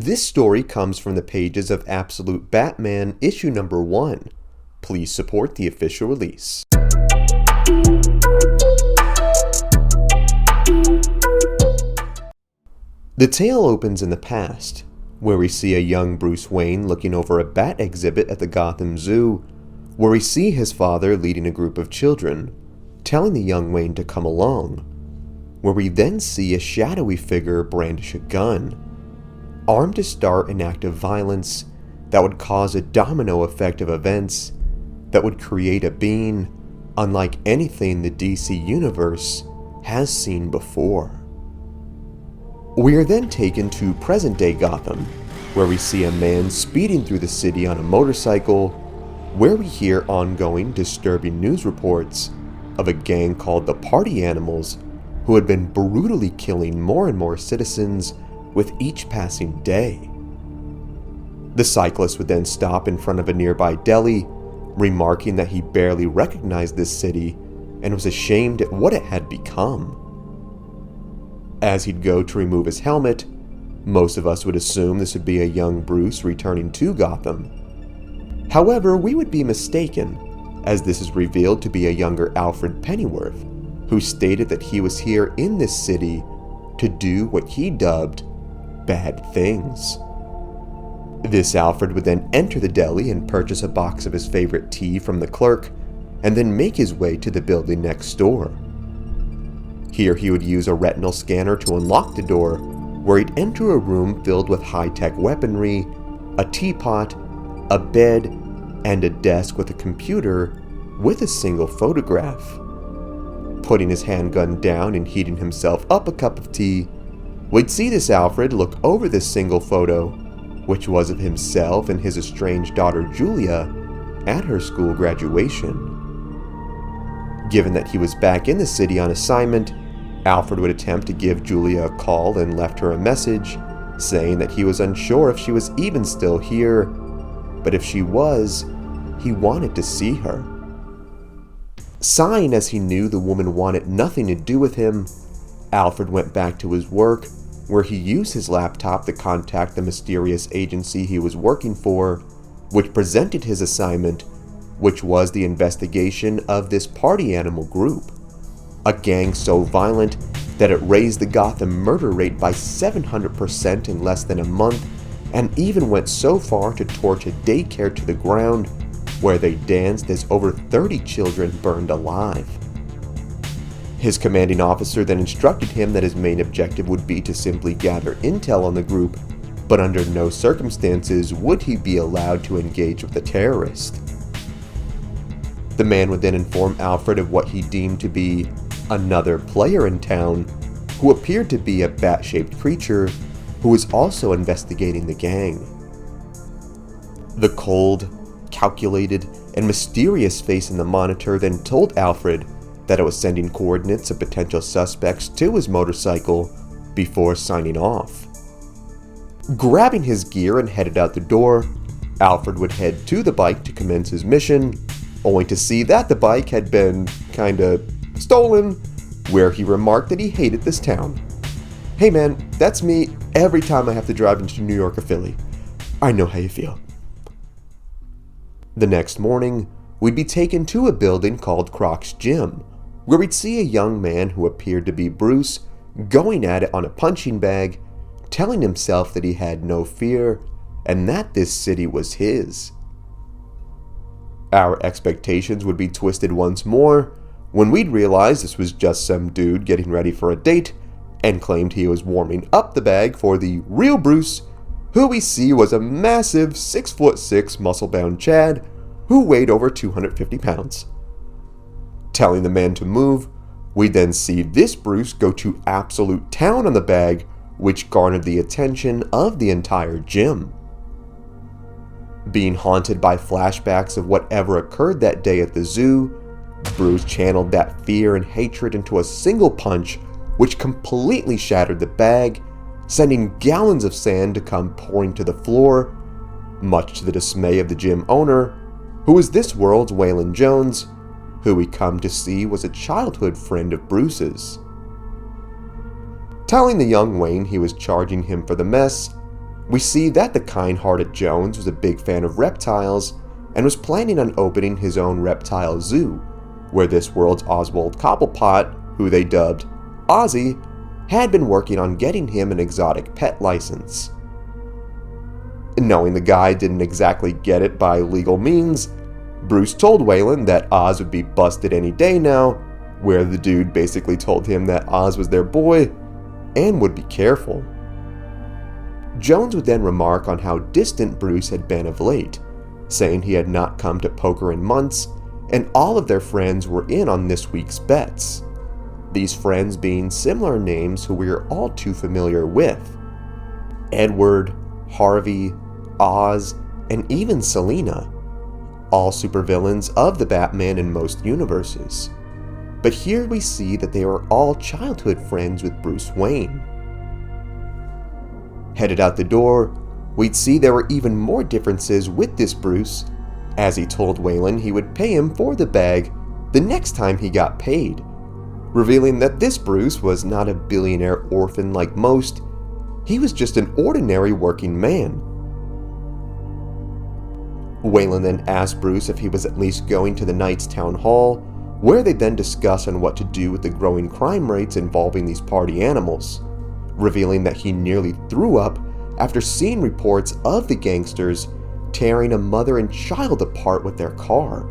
This story comes from the pages of Absolute Batman issue number 1. Please support the official release. The tale opens in the past, where we see a young Bruce Wayne looking over a bat exhibit at the Gotham Zoo, where we see his father leading a group of children, telling the young Wayne to come along, where we then see a shadowy figure brandish a gun, armed to start an act of violence that would cause a domino effect of events that would create a being unlike anything the DC Universe has seen before. We are then taken to present-day Gotham, where we see a man speeding through the city on a motorcycle, where we hear ongoing disturbing news reports of a gang called the Party Animals who had been brutally killing more and more citizens with each passing day. The cyclist would then stop in front of a nearby deli, remarking that he barely recognized this city and was ashamed at what it had become. As he'd go to remove his helmet, most of us would assume this would be a young Bruce returning to Gotham. However, we would be mistaken, as this is revealed to be a younger Alfred Pennyworth, who stated that he was here in this city to do what he dubbed bad things. This Alfred would then enter the deli and purchase a box of his favorite tea from the clerk, and then make his way to the building next door. Here he would use a retinal scanner to unlock the door, where he'd enter a room filled with high-tech weaponry, a teapot, a bed, and a desk with a computer with a single photograph. Putting his handgun down and heating himself up a cup of tea, we'd see this Alfred look over this single photo, which was of himself and his estranged daughter Julia at her school graduation. Given that he was back in the city on assignment, Alfred would attempt to give Julia a call and left her a message saying that he was unsure if she was even still here, but if she was, he wanted to see her. Sighing as he knew the woman wanted nothing to do with him, Alfred went back to his work, where he used his laptop to contact the mysterious agency he was working for, which presented his assignment, which was the investigation of this party animal group. A gang so violent that it raised the Gotham murder rate by 700% in less than a month, and even went so far to torch a daycare to the ground, where they danced as over 30 children burned alive. His commanding officer then instructed him that his main objective would be to simply gather intel on the group, but under no circumstances would he be allowed to engage with the terrorist. The man would then inform Alfred of what he deemed to be another player in town, who appeared to be a bat-shaped creature who was also investigating the gang. The cold, calculated, and mysterious face in the monitor then told Alfred that it was sending coordinates of potential suspects to his motorcycle before signing off. Grabbing his gear and headed out the door, Alfred would head to the bike to commence his mission, only to see that the bike had been kinda stolen, where he remarked that he hated this town. "Hey man, that's me every time I have to drive into New York or Philly. I know how you feel." The next morning, we'd be taken to a building called Croc's Gym, where we'd see a young man who appeared to be Bruce going at it on a punching bag, telling himself that he had no fear and that this city was his. Our expectations would be twisted once more when we'd realize this was just some dude getting ready for a date and claimed he was warming up the bag for the real Bruce, who we see was a massive 6'6" muscle-bound Chad who weighed over 250 pounds. Telling the man to move, we then see this Bruce go to absolute town on the bag, which garnered the attention of the entire gym. Being haunted by flashbacks of whatever occurred that day at the zoo, Bruce channeled that fear and hatred into a single punch, which completely shattered the bag, sending gallons of sand to come pouring to the floor, much to the dismay of the gym owner, who was this world's Waylon Jones, who we come to see was a childhood friend of Bruce's. Telling the young Wayne he was charging him for the mess, we see that the kind-hearted Jones was a big fan of reptiles and was planning on opening his own reptile zoo, where this world's Oswald Cobblepot, who they dubbed Ozzy, had been working on getting him an exotic pet license. Knowing the guy didn't exactly get it by legal means, Bruce told Waylon that Oz would be busted any day now, where the dude basically told him that Oz was their boy and would be careful. Jones would then remark on how distant Bruce had been of late, saying he had not come to poker in months, and all of their friends were in on this week's bets. These friends being similar names who we are all too familiar with: Edward, Harvey, Oz, and even Selina, all supervillains of the Batman in most universes. But here we see that they were all childhood friends with Bruce Wayne. Headed out the door, we'd see there were even more differences with this Bruce, as he told Waylon he would pay him for the bag the next time he got paid, revealing that this Bruce was not a billionaire orphan like most. He was just an ordinary working man. Waylon then asked Bruce if he was at least going to the Knights Town Hall, where they then discuss on what to do with the growing crime rates involving these party animals, revealing that he nearly threw up after seeing reports of the gangsters tearing a mother and child apart with their car.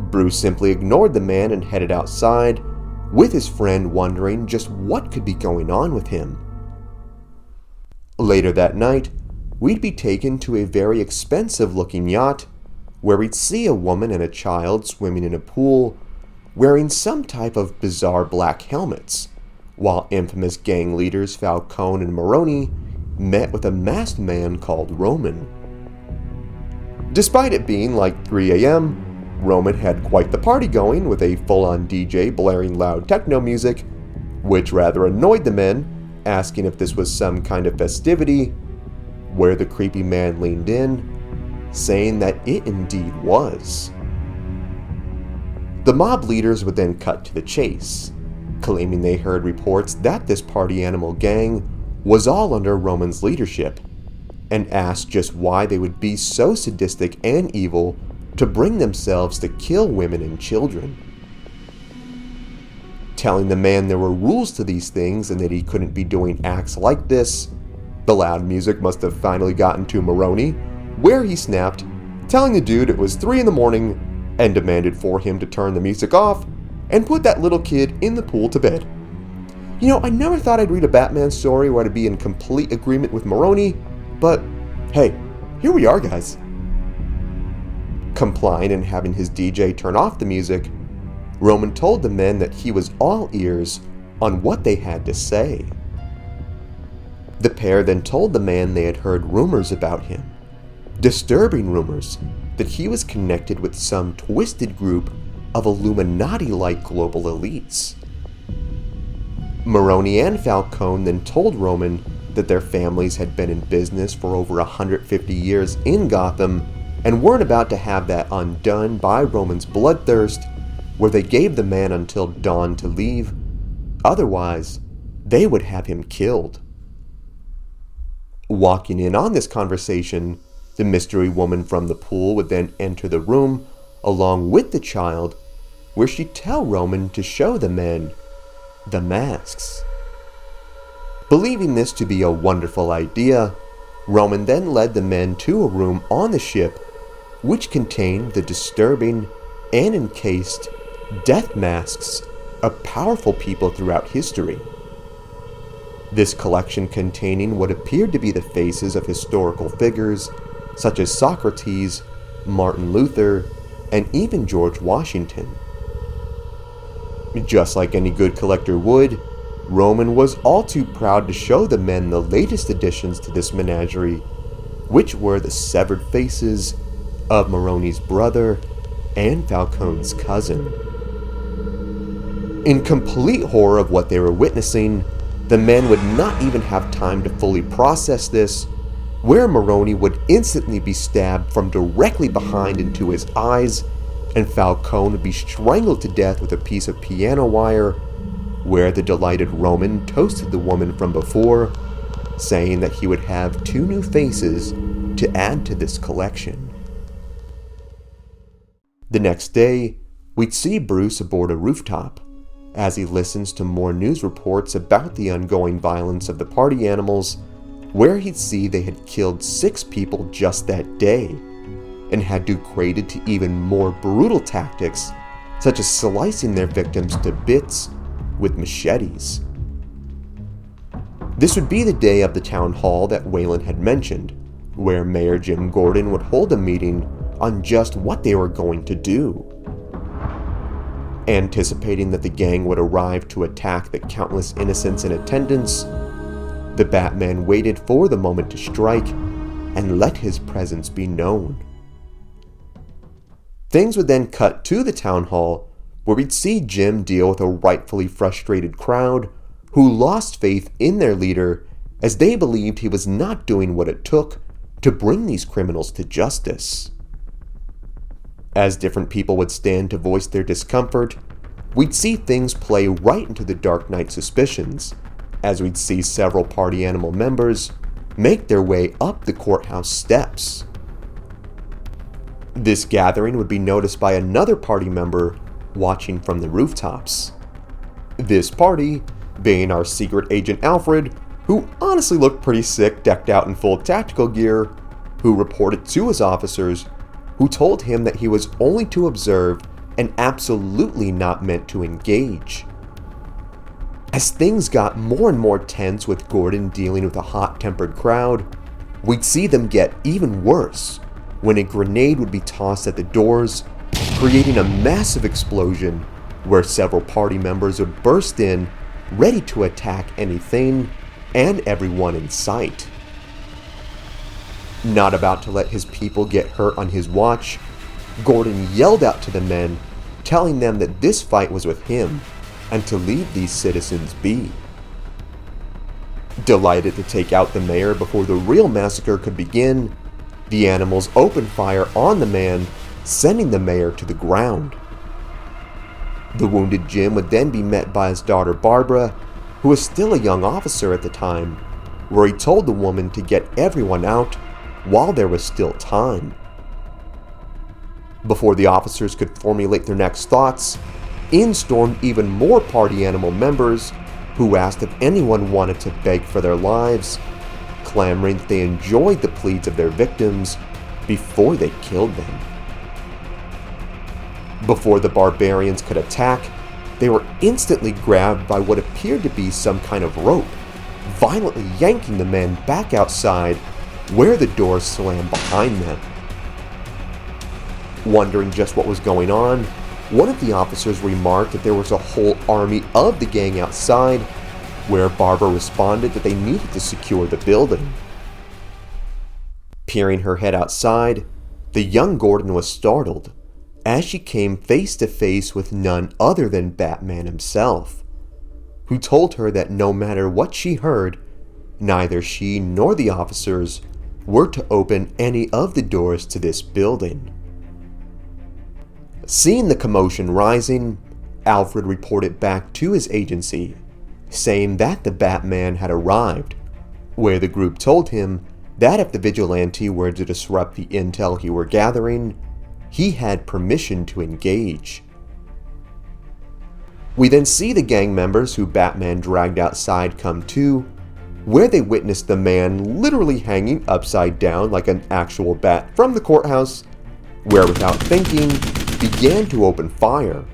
Bruce simply ignored the man and headed outside, with his friend wondering just what could be going on with him. Later that night, we'd be taken to a very expensive-looking yacht, where we'd see a woman and a child swimming in a pool, wearing some type of bizarre black helmets, while infamous gang leaders Falcone and Maroni met with a masked man called Roman. Despite it being like 3 a.m., Roman had quite the party going with a full-on DJ blaring loud techno music, which rather annoyed the men, asking if this was some kind of festivity, where the creepy man leaned in, saying that it indeed was. The mob leaders would then cut to the chase, claiming they heard reports that this party animal gang was all under Roman's leadership, and asked just why they would be so sadistic and evil to bring themselves to kill women and children. Telling the man there were rules to these things and that he couldn't be doing acts like this, the loud music must have finally gotten to Maroni, where he snapped, telling the dude it was 3 a.m. and demanded for him to turn the music off and put that little kid in the pool to bed. You know, I never thought I'd read a Batman story where I'd be in complete agreement with Maroni, but hey, here we are, guys. Complying and having his DJ turn off the music, Roman told the men that he was all ears on what they had to say. The pair then told the man they had heard rumors about him, disturbing rumors that he was connected with some twisted group of Illuminati-like global elites. Maroni and Falcone then told Roman that their families had been in business for over 150 years in Gotham and weren't about to have that undone by Roman's bloodthirst, where they gave the man until dawn to leave. Otherwise, they would have him killed. Walking in on this conversation, the mystery woman from the pool would then enter the room along with the child, where she'd tell Roman to show the men the masks. Believing this to be a wonderful idea, Roman then led the men to a room on the ship which contained the disturbing and encased death masks of powerful people throughout history. This collection containing what appeared to be the faces of historical figures such as Socrates, Martin Luther, and even George Washington. Just like any good collector would, Roman was all too proud to show the men the latest additions to this menagerie, which were the severed faces of Maroni's brother and Falcone's cousin. In complete horror of what they were witnessing, the men would not even have time to fully process this, where Maroni would instantly be stabbed from directly behind into his eyes, and Falcone would be strangled to death with a piece of piano wire, where the delighted Roman toasted the woman from before, saying that he would have 2 new faces to add to this collection. The next day, we'd see Bruce aboard a rooftop as he listens to more news reports about the ongoing violence of the party animals, where he'd see they had killed 6 people just that day and had degraded to even more brutal tactics, such as slicing their victims to bits with machetes. This would be the day of the town hall that Wayland had mentioned, where Mayor Jim Gordon would hold a meeting on just what they were going to do. Anticipating that the gang would arrive to attack the countless innocents in attendance, the Batman waited for the moment to strike and let his presence be known. Things would then cut to the town hall, where we'd see Jim deal with a rightfully frustrated crowd who lost faith in their leader as they believed he was not doing what it took to bring these criminals to justice. As different people would stand to voice their discomfort, we'd see things play right into the Dark Knight's suspicions, as we'd see several party animal members make their way up the courthouse steps. This gathering would be noticed by another party member watching from the rooftops. This party being our secret agent Alfred, who honestly looked pretty sick decked out in full tactical gear, who reported to his officers, who told him that he was only to observe and absolutely not meant to engage. As things got more and more tense with Gordon dealing with a hot-tempered crowd, we'd see them get even worse when a grenade would be tossed at the doors, creating a massive explosion where several party members would burst in, ready to attack anything and everyone in sight. Not about to let his people get hurt on his watch, Gordon yelled out to the men, telling them that this fight was with him and to leave these citizens be. Delighted to take out the mayor before the real massacre could begin, the animals opened fire on the man, sending the mayor to the ground. The wounded Jim would then be met by his daughter Barbara, who was still a young officer at the time, where he told the woman to get everyone out while there was still time. Before the officers could formulate their next thoughts, in stormed even more party animal members who asked if anyone wanted to beg for their lives, clamoring that they enjoyed the pleas of their victims before they killed them. Before the barbarians could attack, they were instantly grabbed by what appeared to be some kind of rope, violently yanking the men back outside where the doors slammed behind them. Wondering just what was going on, one of the officers remarked that there was a whole army of the gang outside, where Barbara responded that they needed to secure the building. Peering her head outside, the young Gordon was startled as she came face to face with none other than Batman himself, who told her that no matter what she heard, neither she nor the officers were to open any of the doors to this building. Seeing the commotion rising, Alfred reported back to his agency, saying that the Batman had arrived, where the group told him that if the vigilante were to disrupt the intel he were gathering, he had permission to engage. We then see the gang members who Batman dragged outside come to, where they witnessed the man literally hanging upside down like an actual bat from the courthouse, where without thinking, began to open fire,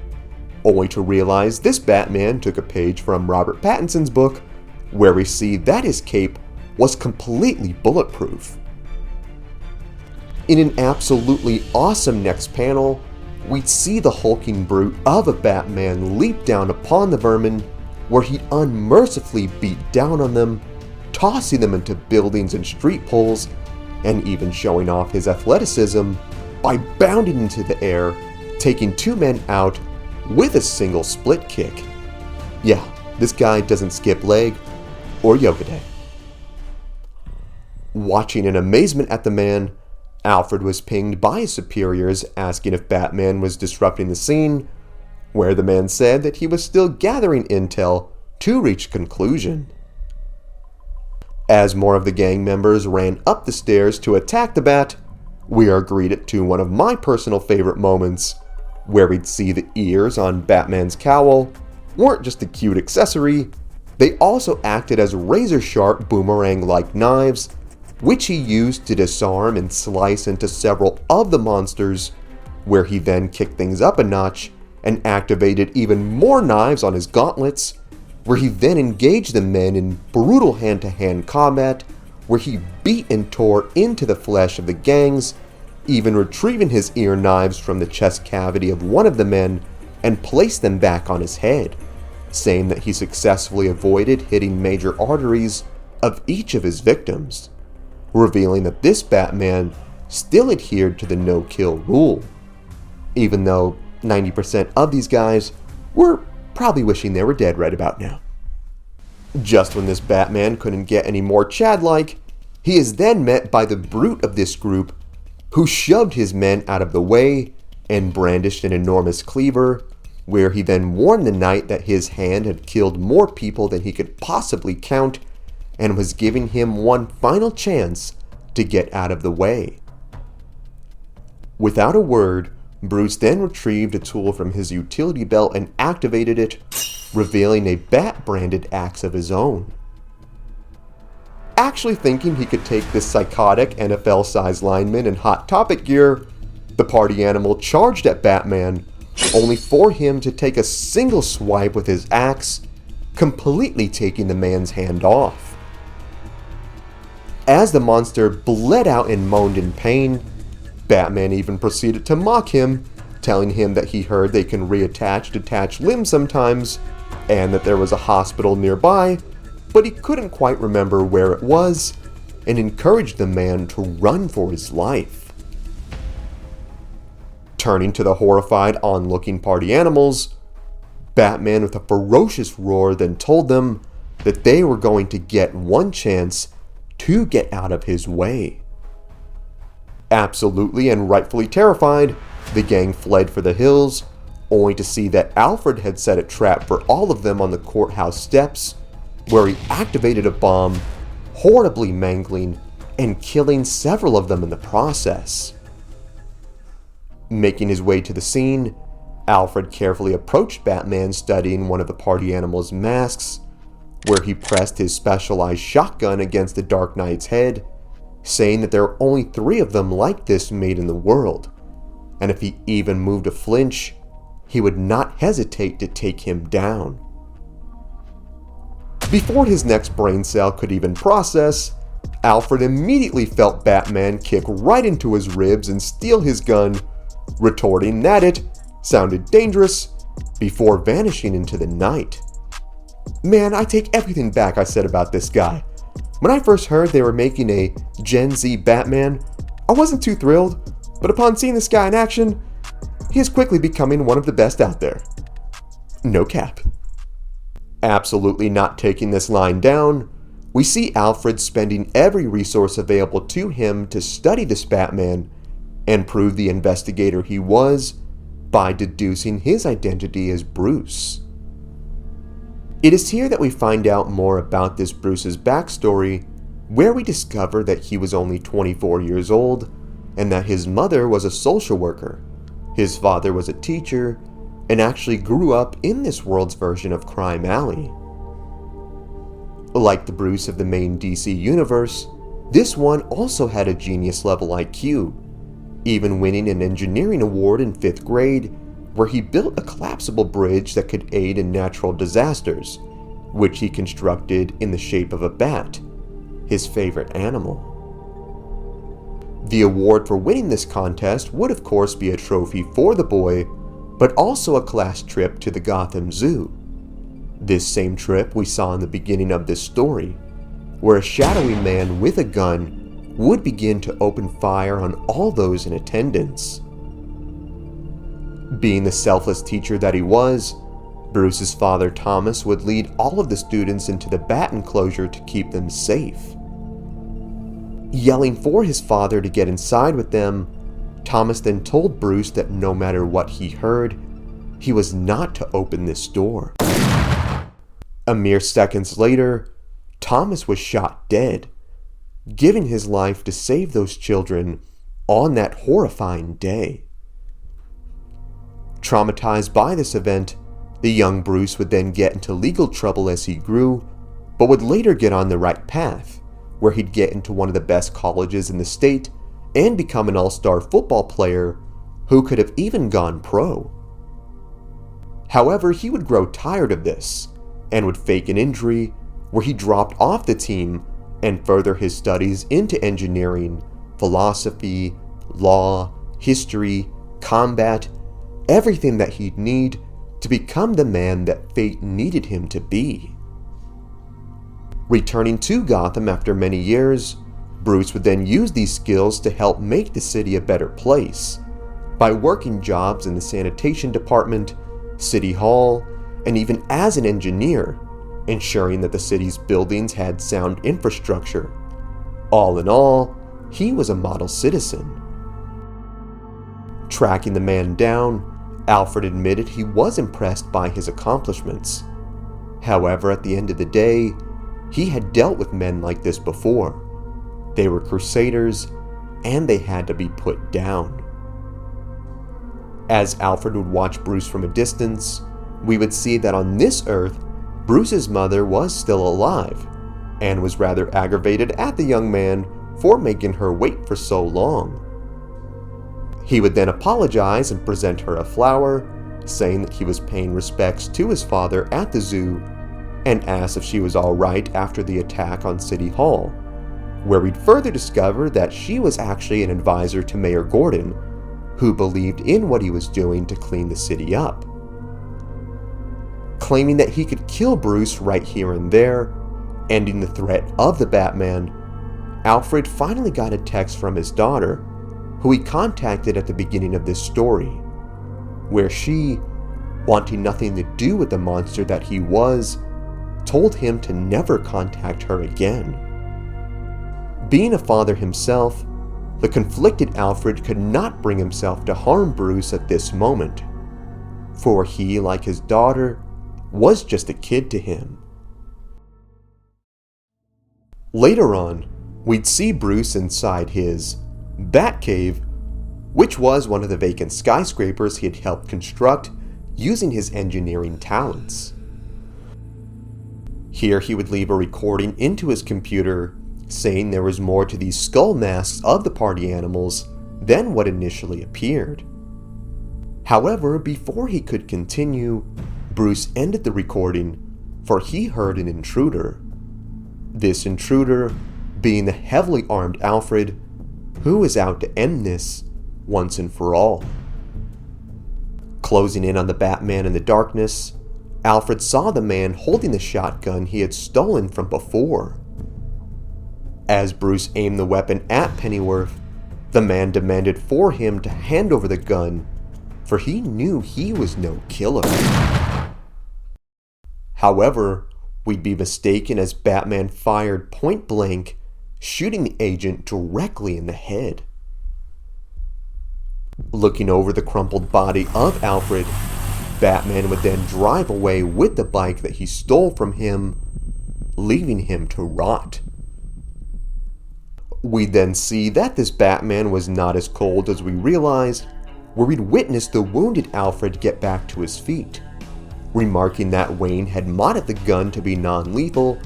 only to realize this Batman took a page from Robert Pattinson's book, where we see that his cape was completely bulletproof. In an absolutely awesome next panel, we'd see the hulking brute of a Batman leap down upon the vermin, where he unmercifully beat down on them, tossing them into buildings and street poles, and even showing off his athleticism by bounding into the air, taking 2 men out with a single split kick. Yeah, this guy doesn't skip leg or yoga day. Watching in amazement at the man, Alfred was pinged by his superiors asking if Batman was disrupting the scene, where the man said that he was still gathering intel to reach conclusion. As more of the gang members ran up the stairs to attack the Bat, we are greeted to one of my personal favorite moments, where we'd see the ears on Batman's cowl weren't just a cute accessory, they also acted as razor-sharp boomerang-like knives, which he used to disarm and slice into several of the monsters, where he then kicked things up a notch and activated even more knives on his gauntlets, where he then engaged the men in brutal hand-to-hand combat, where he beat and tore into the flesh of the gangs, even retrieving his ear knives from the chest cavity of one of the men and placed them back on his head, saying that he successfully avoided hitting major arteries of each of his victims, revealing that this Batman still adhered to the no-kill rule, even though 90% of these guys were probably wishing they were dead right about now. Just when this Batman couldn't get any more Chad-like, he is then met by the brute of this group, who shoved his men out of the way and brandished an enormous cleaver, where he then warned the knight that his hand had killed more people than he could possibly count and was giving him one final chance to get out of the way. Without a word, Bruce then retrieved a tool from his utility belt and activated it, revealing a bat-branded axe of his own. Actually thinking he could take this psychotic NFL-sized lineman in Hot Topic gear, the party animal charged at Batman, only for him to take a single swipe with his axe, completely taking the man's hand off. As the monster bled out and moaned in pain, Batman even proceeded to mock him, telling him that he heard they can reattach detached limbs sometimes, and that there was a hospital nearby, but he couldn't quite remember where it was, and encouraged the man to run for his life. Turning to the horrified onlooking party animals, Batman with a ferocious roar then told them that they were going to get one chance to get out of his way. Absolutely and rightfully terrified, the gang fled for the hills, only to see that Alfred had set a trap for all of them on the courthouse steps, where he activated a bomb, horribly mangling and killing several of them in the process. Making his way to the scene, Alfred carefully approached Batman studying one of the party animals' masks, where he pressed his specialized shotgun against the Dark Knight's head, saying that there are only 3 of them like this made in the world, and if he even moved a flinch, he would not hesitate to take him down. Before his next brain cell could even process, Alfred immediately felt Batman kick right into his ribs and steal his gun, retorting that it sounded dangerous, before vanishing into the night. Man, I take everything back I said about this guy. When I first heard they were making a Gen Z Batman, I wasn't too thrilled, but upon seeing this guy in action, he is quickly becoming one of the best out there. No cap. Absolutely not taking this line down, we see Alfred spending every resource available to him to study this Batman and prove the investigator he was by deducing his identity as Bruce. It is here that we find out more about this Bruce's backstory, where we discover that he was only 24 years old and that his mother was a social worker, his father was a teacher, and actually grew up in this world's version of Crime Alley. Like the Bruce of the main DC universe, this one also had a genius-level IQ, even winning an engineering award in 5th grade, where he built a collapsible bridge that could aid in natural disasters, which he constructed in the shape of a bat, his favorite animal. The award for winning this contest would of course be a trophy for the boy, but also a class trip to the Gotham Zoo. This same trip we saw in the beginning of this story, where a shadowy man with a gun would begin to open fire on all those in attendance. Being the selfless teacher that he was, Bruce's father Thomas would lead all of the students into the bat enclosure to keep them safe. Yelling for his father to get inside with them, Thomas then told Bruce that no matter what he heard, he was not to open this door. A mere seconds later, Thomas was shot dead, giving his life to save those children on that horrifying day. Traumatized by this event, the young Bruce would then get into legal trouble as he grew, but would later get on the right path, where he'd get into one of the best colleges in the state and become an all-star football player who could have even gone pro. However, he would grow tired of this and would fake an injury where he dropped off the team and further his studies into engineering, philosophy, law, history, combat, everything that he'd need to become the man that fate needed him to be. Returning to Gotham after many years, Bruce would then use these skills to help make the city a better place by working jobs in the sanitation department, city hall, and even as an engineer, ensuring that the city's buildings had sound infrastructure. All in all, he was a model citizen. Tracking the man down, Alfred admitted he was impressed by his accomplishments. However, at the end of the day, he had dealt with men like this before. They were crusaders, and they had to be put down. As Alfred would watch Bruce from a distance, we would see that on this Earth, Bruce's mother was still alive, and was rather aggravated at the young man for making her wait for so long. He would then apologize and present her a flower, saying that he was paying respects to his father at the zoo, and asked if she was alright after the attack on City Hall, where we'd further discover that she was actually an advisor to Mayor Gordon, who believed in what he was doing to clean the city up. Claiming that he could kill Bruce right here and there, ending the threat of the Batman, Alfred finally got a text from his daughter, who he contacted at the beginning of this story, where she, wanting nothing to do with the monster that he was, told him to never contact her again. Being a father himself, the conflicted Alfred could not bring himself to harm Bruce at this moment, for he, like his daughter, was just a kid to him. Later on, we'd see Bruce inside his Batcave, which was one of the vacant skyscrapers he had helped construct using his engineering talents. Here he would leave a recording into his computer saying there was more to these skull masks of the party animals than what initially appeared. However, before he could continue, Bruce ended the recording, for he heard an intruder. This intruder being the heavily armed Alfred, who is out to end this once and for all. Closing in on the Batman in the darkness, Alfred saw the man holding the shotgun he had stolen from before. As Bruce aimed the weapon at Pennyworth, the man demanded for him to hand over the gun, for he knew he was no killer. However, we'd be mistaken as Batman fired point blank, shooting the agent directly in the head. Looking over the crumpled body of Alfred, Batman would then drive away with the bike that he stole from him, leaving him to rot. We'd then see that this Batman was not as cold as we realized, where we'd witness the wounded Alfred get back to his feet, remarking that Wayne had modded the gun to be non-lethal,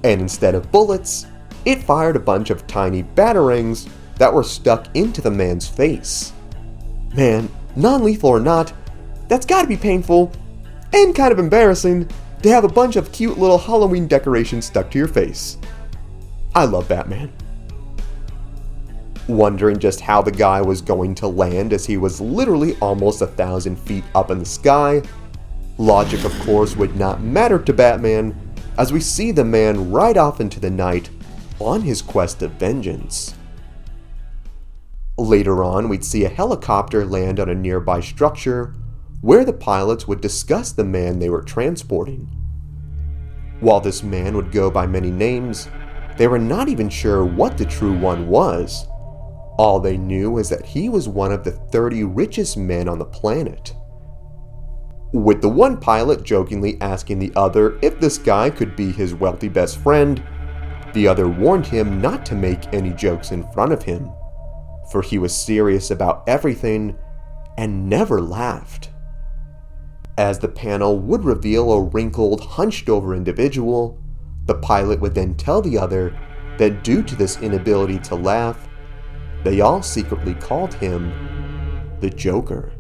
and instead of bullets, it fired a bunch of tiny batarangs that were stuck into the man's face. Man, non-lethal or not, that's gotta be painful, and kind of embarrassing, to have a bunch of cute little Halloween decorations stuck to your face. I love Batman. Wondering just how the guy was going to land as he was literally almost 1,000 feet up in the sky, logic of course would not matter to Batman, as we see the man ride off into the night on his quest of vengeance. Later on, we'd see a helicopter land on a nearby structure, where the pilots would discuss the man they were transporting. While this man would go by many names, they were not even sure what the true one was. All they knew was that he was one of the 30 richest men on the planet. with the one pilot jokingly asking the other if this guy could be his wealthy best friend. The other warned him not to make any jokes in front of him, for he was serious about everything and never laughed. As the panel would reveal a wrinkled, hunched-over individual, the pilot would then tell the other that due to this inability to laugh, they all secretly called him the Joker.